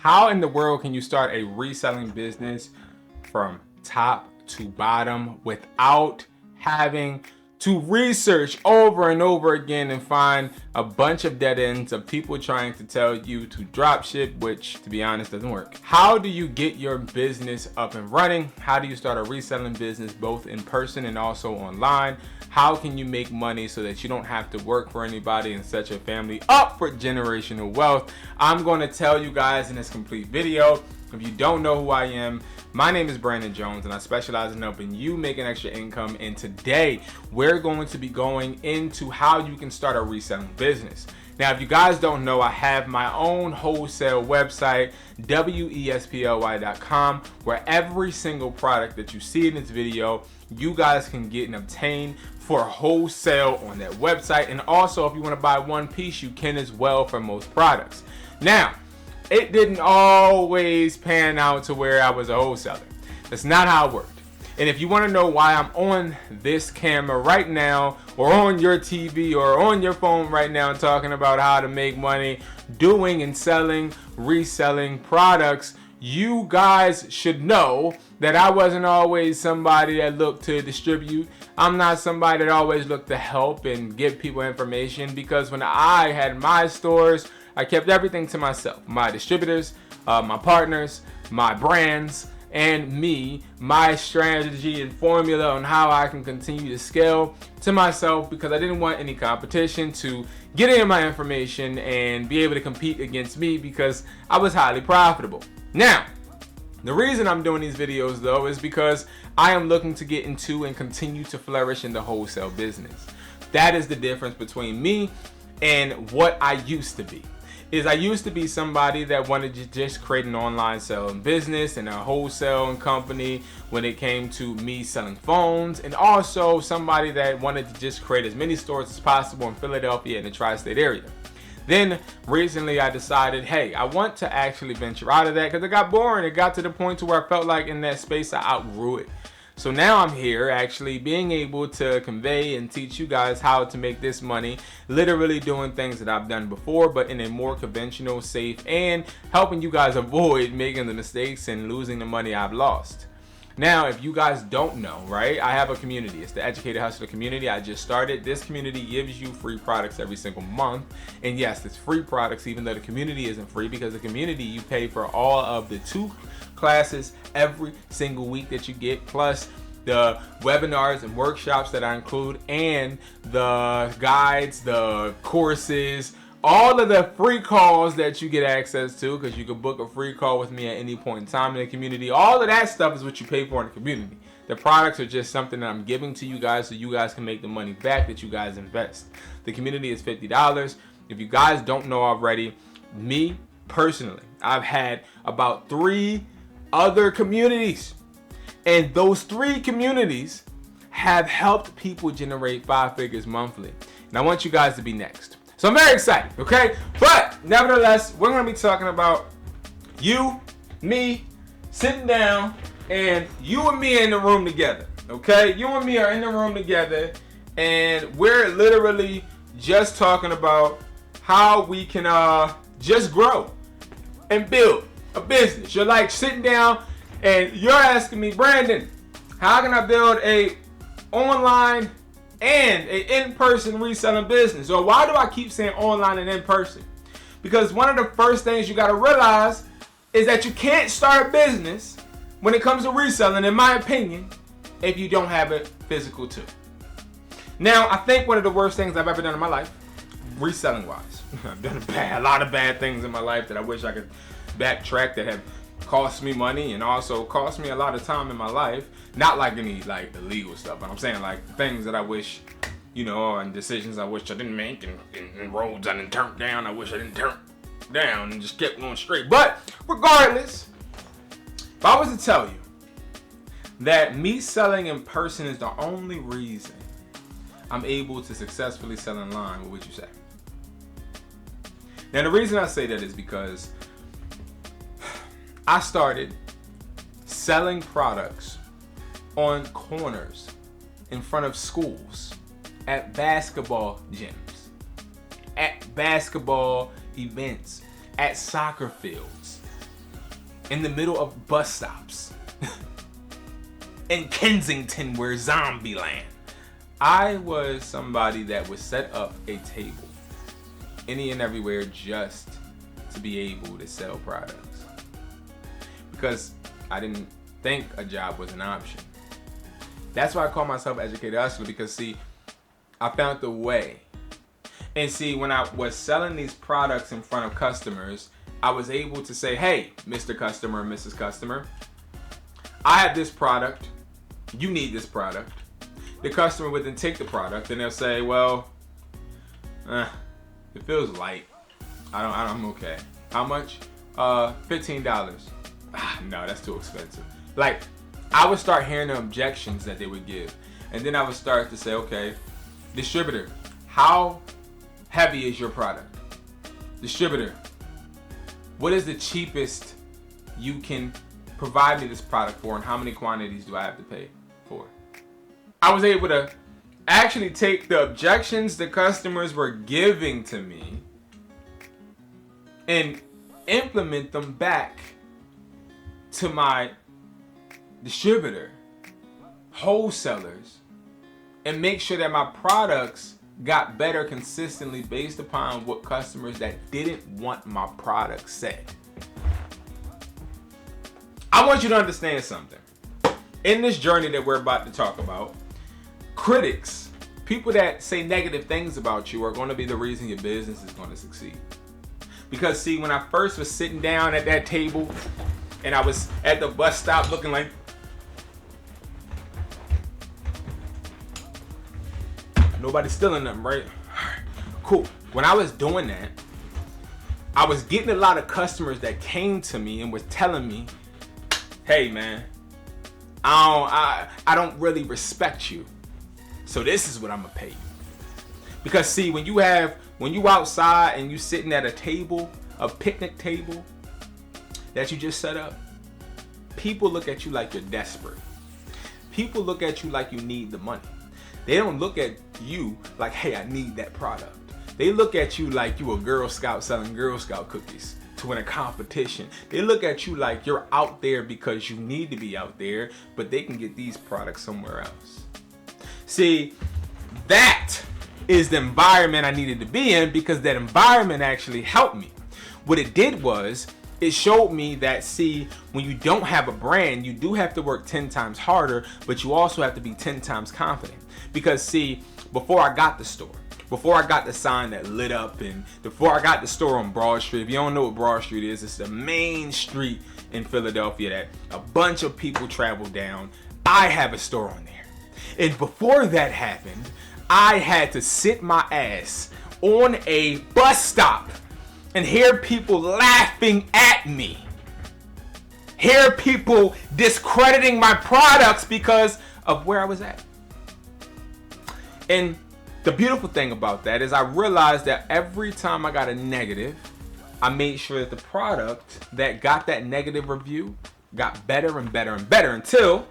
How in the world can you start a reselling business from top to bottom without having to research over and over again and find a bunch of dead ends of people trying to tell you to drop ship, which to be honest doesn't work? How do you get your business up and running? How do you start a reselling business both in person and also online? How can you make money so that you don't have to work for anybody and set your family up for generational wealth? I'm going to tell you guys in this complete video. If you don't know who I am, my name is Brandon Jones and I specialize in helping you make an extra income. And today we're going to be going into how you can start a reselling business. Now, if you guys don't know, I have my own wholesale website, wesply.com, where every single product that you see in this video, you guys can get and obtain for wholesale on that website. And also, if you want to buy one piece, you can as well for most products. Now, it didn't always pan out to where I was a wholesaler. That's not how it worked. And if you want to know why I'm on this camera right now, or on your TV, or on your phone right now talking about how to make money doing and selling, reselling products, you guys should know that I wasn't always somebody that looked to distribute. I'm not somebody that always looked to help and give people information, because when I had my stores, I kept everything to myself. My distributors, my partners, my brands, and me, my strategy and formula on how I can continue to scale to myself, because I didn't want any competition to get in my information and be able to compete against me, because I was highly profitable. Now, the reason I'm doing these videos though is because I am looking to get into and continue to flourish in the wholesale business. That is the difference between me and what I used to be. I used to be somebody that wanted to just create an online selling business and a wholesale company when it came to me selling phones, and also somebody that wanted to just create as many stores as possible in Philadelphia and the tri-state area. Then recently I decided, hey, I want to actually venture out of that because it got boring. It got to the point to where I felt like in that space I outgrew it. So now I'm here actually being able to convey and teach you guys how to make this money, literally doing things that I've done before, but in a more conventional, safe, and helping you guys avoid making the mistakes and losing the money I've lost. Now, if you guys don't know, right, I have a community. It's the Educated Hustler community I just started. This community gives you free products every single month. And yes, it's free products, even though the community isn't free, because the community, you pay for all of the 2 classes every single week that you get, plus the webinars and workshops that I include, and the guides, the courses, all of the free calls that you get access to, because you can book a free call with me at any point in time in the community. All of that stuff is what you pay for in the community. The products are just something that I'm giving to you guys so you guys can make the money back that you guys invest. The community is $50. If you guys don't know already, me personally, I've had about 3 other communities, and those 3 communities have helped people generate 5 figures monthly. And I want you guys to be next. So I'm very excited, okay? But nevertheless, we're gonna be talking about you, me, sitting down, and you and me in the room together, okay? You and me are in the room together, and we're literally just talking about how we can just grow and build a business. You're like sitting down and you're asking me, Brandon, how can I build a online and an in-person reselling business? Or why do I keep saying online and in-person? Because one of the first things you got to realize is that you can't start a business when it comes to reselling, in my opinion, if you don't have a physical tool. Now, I think one of the worst things I've ever done in my life, reselling wise, I've done a lot of bad things in my life that I wish I could backtrack, that have cost me money and also cost me a lot of time in my life. Not like any like illegal stuff, but I'm saying like things that I wish, you know, and decisions I wish I didn't make, and roads I didn't turn down, I wish I didn't turn down, and just kept going straight. But regardless, if I was to tell you that me selling in person is the only reason I'm able to successfully sell online, what would you say? Now, the reason I say that is because I started selling products on corners in front of schools, at basketball gyms, at basketball events, at soccer fields, in the middle of bus stops in Kensington, where zombie land. I was somebody that would set up a table any and everywhere just to be able to sell products, because I didn't think a job was an option. That's why I call myself Educated Hustler, because see, I found the way. And see, when I was selling these products in front of customers, I was able to say, hey, Mr. Customer, Mrs. Customer, I have this product. You need this product. The customer would then take the product and they'll say, well, it feels light. I'm okay. How much? $15. No, that's too expensive. Like, I would start hearing the objections that they would give. And then I would start to say, okay, distributor, how heavy is your product? Distributor, what is the cheapest you can provide me this product for, and how many quantities do I have to pay for? I was able to actually take the objections the customers were giving to me and implement them back to my distributor, wholesalers, and make sure that my products got better consistently based upon what customers that didn't want my product said. I want you to understand something. In this journey that we're about to talk about, critics, people that say negative things about you, are going to be the reason your business is going to succeed. Because see, when I first was sitting down at that table and I was at the bus stop looking like, nobody's stealing them, right? Cool. When I was doing that, I was getting a lot of customers that came to me and was telling me, hey man, I don't really respect you, so this is what I'm gonna pay you. Because see, when you outside and you sitting at a table, a picnic table that you just set up, people look at you like you're desperate. People look at you like you need the money. They don't look at you like, hey, I need that product. They look at you like you a Girl Scout selling Girl Scout cookies to win a competition. They look at you like you're out there because you need to be out there, but they can get these products somewhere else. See, that is the environment I needed to be in, because that environment actually helped me. What it did was, it showed me that, see, when you don't have a brand, you do have to work 10 times harder, but you also have to be 10 times confident. Because see, before I got the store, before I got the sign that lit up, and before I got the store on Broad Street, if you don't know what Broad Street is, it's the main street in Philadelphia that a bunch of people travel down. I have a store on there. And before that happened, I had to sit my ass on a bus stop and hear people laughing at me. Hear people discrediting my products because of where I was at. And the beautiful thing about that is I realized that every time I got a negative, I made sure that the product that got that negative review got better and better and better, until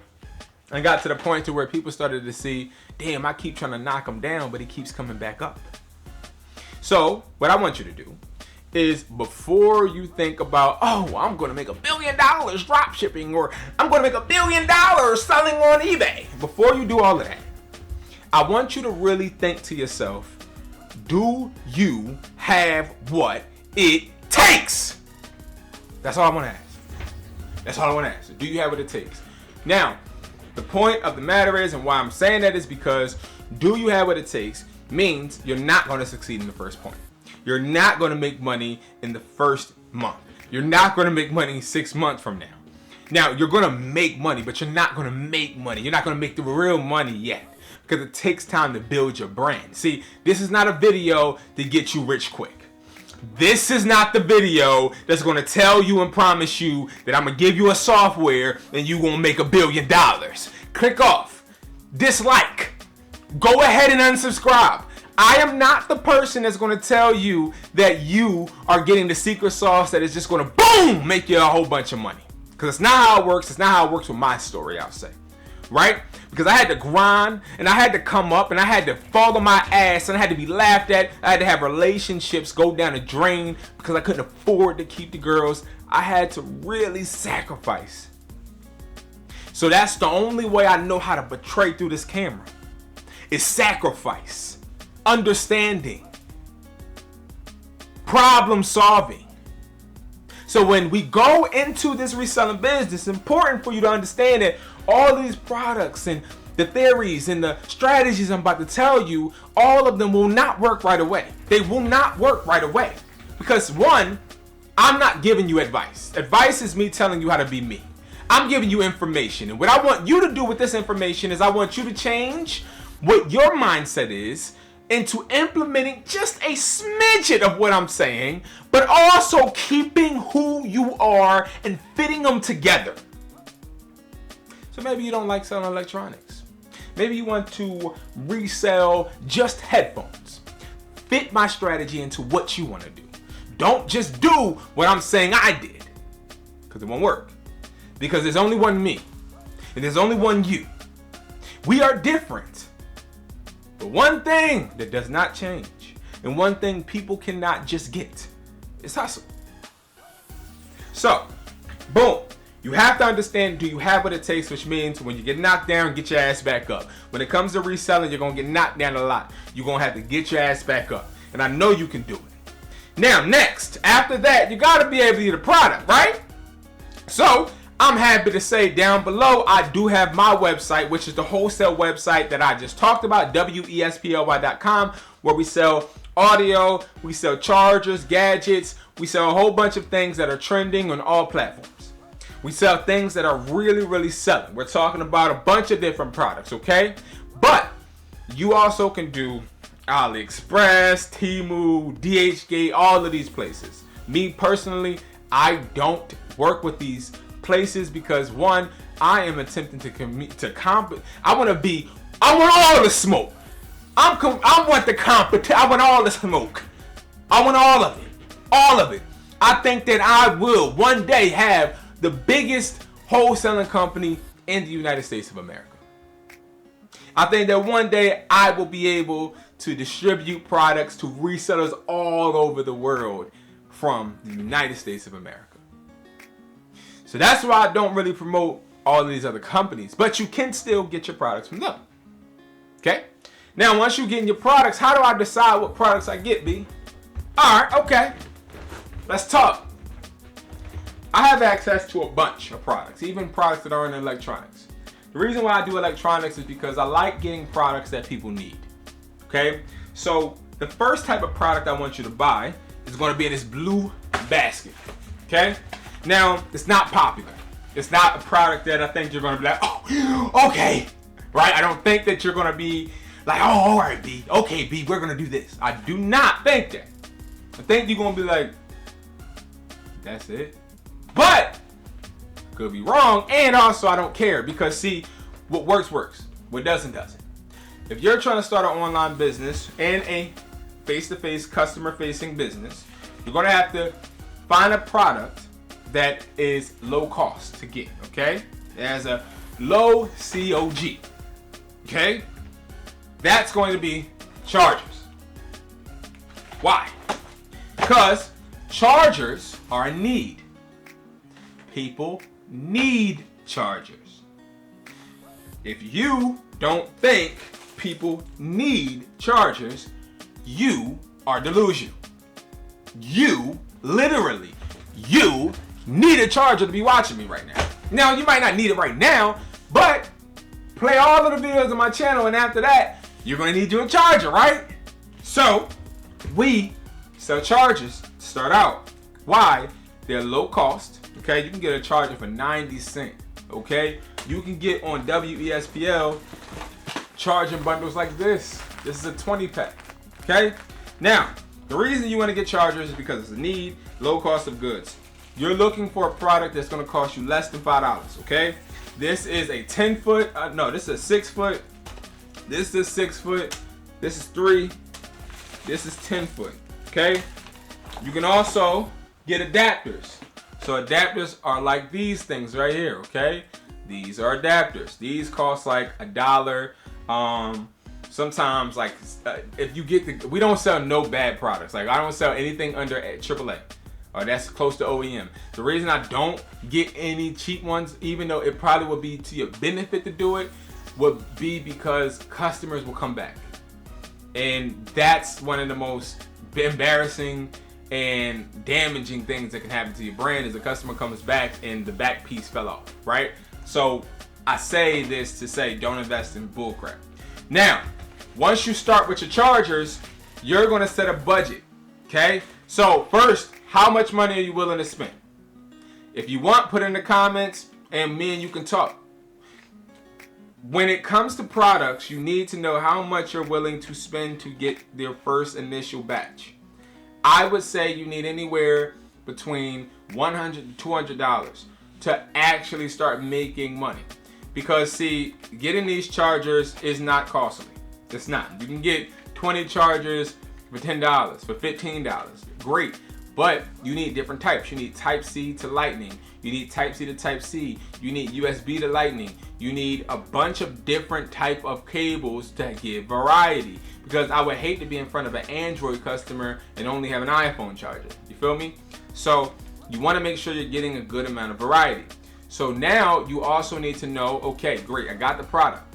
I got to the point to where people started to see, damn, I keep trying to knock him down, but he keeps coming back up. So what I want you to do is, before you think about, oh, I'm going to make $1 billion drop shipping, or I'm going to make $1 billion selling on eBay, before you do all of that, I want you to really think to yourself, do you have what it takes? That's all I want to ask. That's all I want to ask. Do you have what it takes? Now, the point of the matter is, and why I'm saying that is because, do you have what it takes means you're not going to succeed in the first point. You're not going to make money in the first month. You're not going to make money 6 months from now. Now, you're going to make money, but you're not going to make money. You're not going to make the real money yet, because it takes time to build your brand. See, this is not a video to get you rich quick. This is not the video that's going to tell you and promise you that I'm going to give you a software and you're going to make $1 billion. Click off. Dislike. Go ahead and unsubscribe. I am not the person that's going to tell you that you are getting the secret sauce that is just going to, boom, make you a whole bunch of money. Because it's not how it works. It's not how it works with my story, I'll say. right? Because I had to grind and I had to come up and I had to fall on my ass and I had to be laughed at. I had to have relationships go down the drain because I couldn't afford to keep the girls. I had to really sacrifice. So that's the only way I know how to portray through this camera is sacrifice, understanding, problem solving. So when we go into this reselling business, it's important for you to understand that all these products and the theories and the strategies I'm about to tell you, all of them will not work right away. They will not work right away. Because one, I'm not giving you advice. Advice is me telling you how to be me. I'm giving you information. And what I want you to do with this information is I want you to change what your mindset is into implementing just a smidget of what I'm saying, but also keeping who you are and fitting them together. So maybe you don't like selling electronics. Maybe you want to resell just headphones. Fit my strategy into what you want to do. Don't just do what I'm saying I did, because it won't work. Because there's only one me, and there's only one you. We are different. But one thing that does not change, and one thing people cannot just get, is hustle. So, boom. You have to understand, do you have what it takes, which means when you get knocked down, get your ass back up. When it comes to reselling, you're going to get knocked down a lot. You're going to have to get your ass back up. And I know you can do it. Now, next, after that, you got to be able to get a product, right? So, I'm happy to say down below, I do have my website, which is the wholesale website that I just talked about, wesply.com, where we sell audio, we sell chargers, gadgets, we sell a whole bunch of things that are trending on all platforms. We sell things that are really, really selling. We're talking about a bunch of different products, okay? But you also can do AliExpress, Temu, DHgate, all of these places. Me personally, I don't work with these places because one, I am attempting I want all the smoke. I want the competition. I want all the smoke. I want all of it. All of it. I think that I will one day have the biggest wholesaling company in the United States of America. I think that one day I will be able to distribute products to resellers all over the world from the United States of America. So that's why I don't really promote all of these other companies, but you can still get your products from them. Okay? Now, once you get in your products, how do I decide what products I get, B? All right, okay. Let's talk. I have access to a bunch of products, even products that are in electronics. The reason why I do electronics is because I like getting products that people need. Okay? So the first type of product I want you to buy is going to be in this blue basket. Okay? Now, it's not popular. It's not a product that I think you're going to be like, oh, okay. Right? I don't think that you're going to be like, oh, all right, B. Okay, B, we're going to do this. I do not think that. I think you're going to be like, that's it. But could be wrong, and also I don't care because see, what works works, what doesn't. If you're trying to start an online business and a face-to-face customer-facing business, you're going to have to find a product that is low cost to get. Okay, it has a low COG. Okay, that's going to be chargers. Why? Because chargers are a need. People need chargers. If you don't think people need chargers, you are delusional. You need a charger to be watching me right now. Now, you might not need it right now, but play all of the videos on my channel, and after that, you're going to need you a charger, right? So, we sell chargers to start out. Why? They're low cost. Okay, you can get a charger for 90 cents. Okay, you can get on WESPL charging bundles like this. This is a 20 pack. Okay, now the reason you want to get chargers is because it's a need, low cost of goods. You're looking for a product that's going to cost you less than $5. Okay, this is a 10 foot. No, this is a 6 foot. This is 6 foot. This is 3. This is 10 foot. Okay, you can also get adapters. So adapters are like these things right here, okay? These are adapters. These cost like $1. Sometimes like if you get we don't sell no bad products. Like I don't sell anything under AAA. Or that's close to OEM. The reason I don't get any cheap ones, even though it probably would be to your benefit to do it, would be because customers will come back. And that's one of the most embarrassing and damaging things that can happen to your brand is a customer comes back and the back piece fell off, right? So I say this to say don't invest in bullcrap. Now, once you start with your chargers, you're gonna set a budget, okay? So first, how much money are you willing to spend? If you want, put in the comments and me and you can talk. When it comes to products, you need to know how much you're willing to spend to get their first initial batch. I would say you need anywhere between $100 to $200 to actually start making money. Because see, getting these chargers is not costly. It's not. You can get 20 chargers for $10, for $15. Great. But you need different types. You need Type C to Lightning. You need Type C to Type C. You need USB to Lightning. You need a bunch of different type of cables to give variety. Because I would hate to be in front of an Android customer and only have an iPhone charger. You feel me? So you want to make sure you're getting a good amount of variety. So now you also need to know, okay, great, I got the product.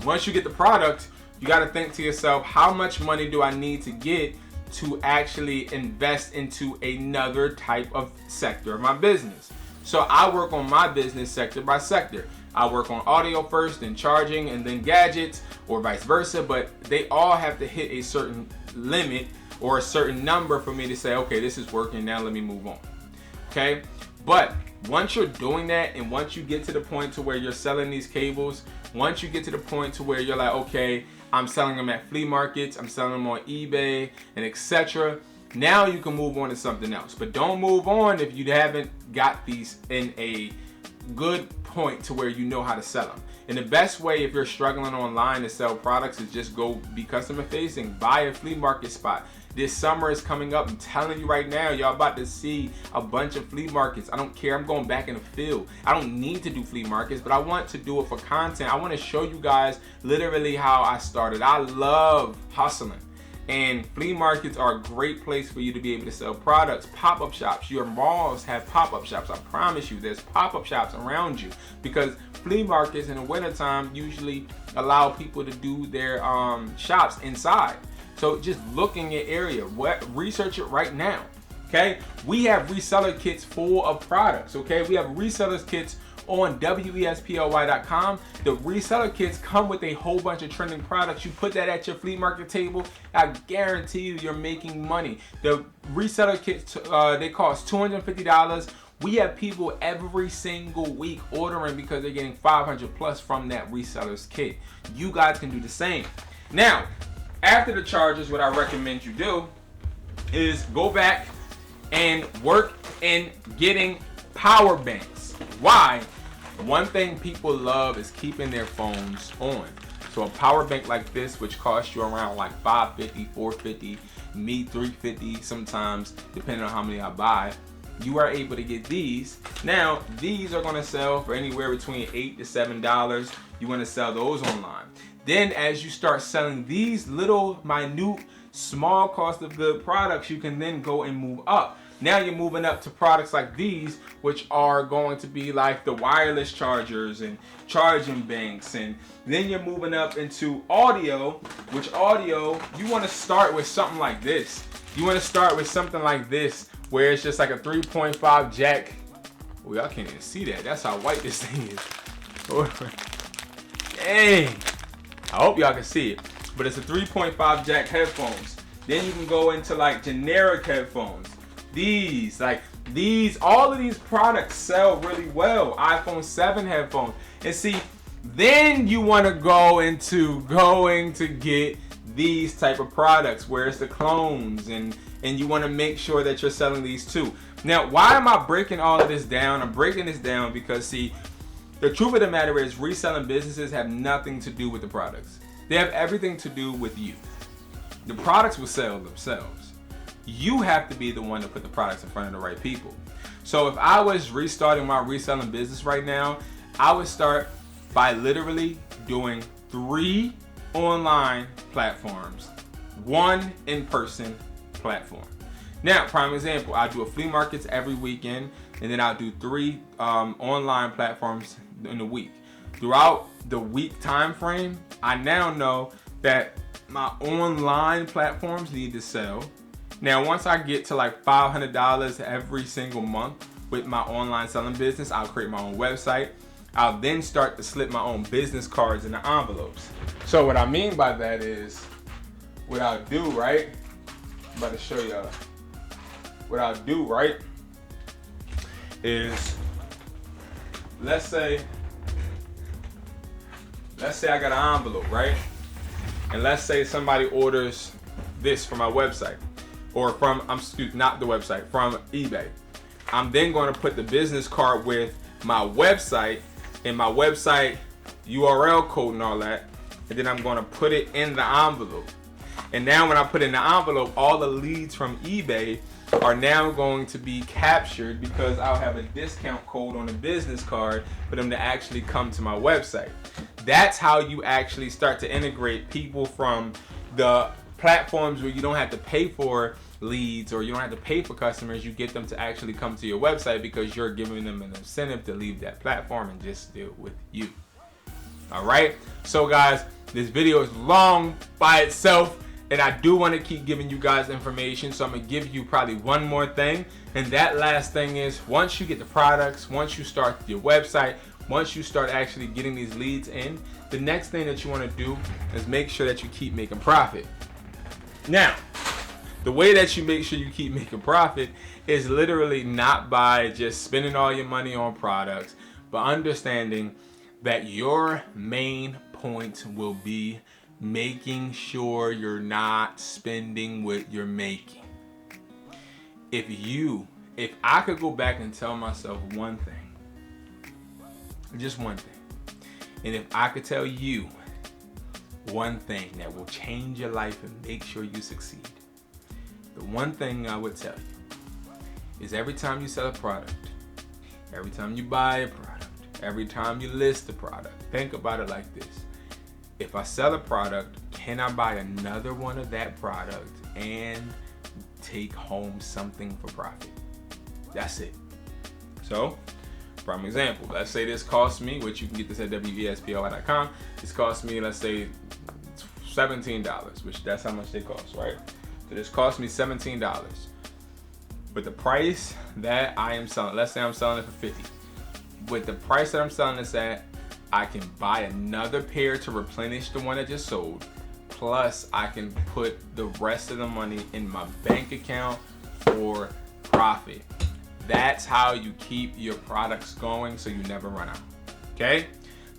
Once you get the product, you got to think to yourself, how much money do I need to get to actually invest into another type of sector of my business? So I work on my business sector by sector. I work on audio first, then charging, and then gadgets, or vice versa, but they all have to hit a certain limit or a certain number for me to say, okay, this is working, now let me move on. Okay? But once you're doing that, and once you get to the point to where you're selling these cables, once you get to the point to where you're like, okay, I'm selling them at flea markets, I'm selling them on eBay, and etc. Now you can move on to something else. But don't move on if you haven't got these in a good point to where you know how to sell them. And the best way if you're struggling online to sell products is just go be customer facing, buy a flea market spot. This summer is coming up. I'm telling you right now, y'all about to see a bunch of flea markets. I don't care. I'm going back in the field. I don't need to do flea markets, but I want to do it for content. I want to show you guys literally how I started. I love hustling. And flea markets are a great place for you to be able to sell products. Pop-up shops. Your malls have pop-up shops. I promise you, there's pop-up shops around you because flea markets in the wintertime usually allow people to do their shops inside. So just look in your area, research it right now, okay? We have reseller kits full of products, okay? We have resellers kits on wesply.com. The reseller kits come with a whole bunch of trending products. You put that at your flea market table, I guarantee you're making money. The reseller kits, they cost $250. We have people every single week ordering because they're getting 500 plus from that reseller's kit. You guys can do the same. Now, after the charges, what I recommend you do is go back and work in getting power banks. Why? One thing people love is keeping their phones on. So a power bank like this, which costs you around like $550, $450, me $350 sometimes, depending on how many I buy, you are able to get these. Now, these are gonna sell for anywhere between $8 to $7. You wanna sell those online. Then as you start selling these little minute small cost of good products, you can then go and move up. Now you're moving up to products like these, which are going to be like the wireless chargers and charging banks. And then you're moving up into audio, which audio, you want to start with something like this. You want to start with something like this, where it's just like a 3.5 jack. Well, y'all can't even see that. That's how white this thing is. Dang. I hope y'all can see it. But it's a 3.5 jack headphones. Then you can go into like generic headphones. These, all of these products sell really well. iPhone 7 headphones. And see, then you want to go into going to get these type of products where it's the clones, and you want to make sure that you're selling these too. Now, why am I breaking all of this down? I'm breaking this down because see, the truth of the matter is reselling businesses have nothing to do with the products. They have everything to do with you. The products will sell themselves. You have to be the one to put the products in front of the right people. So if I was restarting my reselling business right now, I would start by literally doing 3 online platforms, 1 in-person platform. Now, prime example, I do a flea markets every weekend, and then I'll do 3 online platforms in a week. Throughout the week time frame, I now know that my online platforms need to sell. Now, once I get to like $500 every single month with my online selling business, I'll create my own website. I'll then start to slip my own business cards in the envelopes. So what I mean by that is, what I'll do, right? I'm about to show y'all. What I'll do, right, is let's say I got an envelope, right? And let's say somebody orders this from my website, or from, not the website, from eBay. I'm then going to put the business card with my website and my website URL code and all that, and then I'm going to put it in the envelope. And now when I put it in the envelope, all the leads from eBay are now going to be captured because I'll have a discount code on the business card for them to actually come to my website. That's how you actually start to integrate people from the platforms where you don't have to pay for leads or you don't have to pay for customers. You get them to actually come to your website because you're giving them an incentive to leave that platform and just deal with you. All right. So guys, this video is long by itself, and I do want to keep giving you guys information. So I'm going to give you probably one more thing. And that last thing is, once you get the products, once you start your website, once you start actually getting these leads in, the next thing that you want to do is make sure that you keep making profit. Now, the way that you make sure you keep making profit is literally not by just spending all your money on products, but understanding that your main point will be making sure you're not spending what you're making. If I could go back and tell myself one thing, just one thing, and if I could tell you one thing that will change your life and make sure you succeed, the one thing I would tell you is every time you sell a product, every time you buy a product, every time you list a product, think about it like this. If I sell a product, can I buy another one of that product and take home something for profit? That's it. So, for example, let's say this costs me, which you can get this at wesply.com. This costs me, let's say, $17, which that's how much they cost, right? So this cost me $17. But the price that I am selling, let's say I'm selling it for $50. With the price that I'm selling this at, I can buy another pair to replenish the one that just sold. Plus, I can put the rest of the money in my bank account for profit. That's how you keep your products going so you never run out. Okay?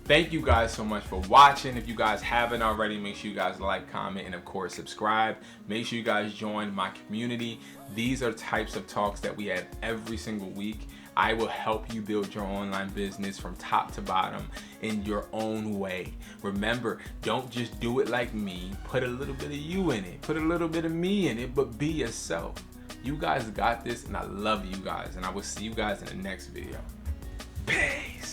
Thank you guys so much for watching. If you guys haven't already, make sure you guys like, comment, and of course subscribe. Make sure you guys join my community. These are types of talks that we have every single week. I will help you build your online business from top to bottom in your own way. Remember, don't just do it like me. Put a little bit of you in it. Put a little bit of me in it, but be yourself. You guys got this, and I love you guys, and I will see you guys in the next video. Peace.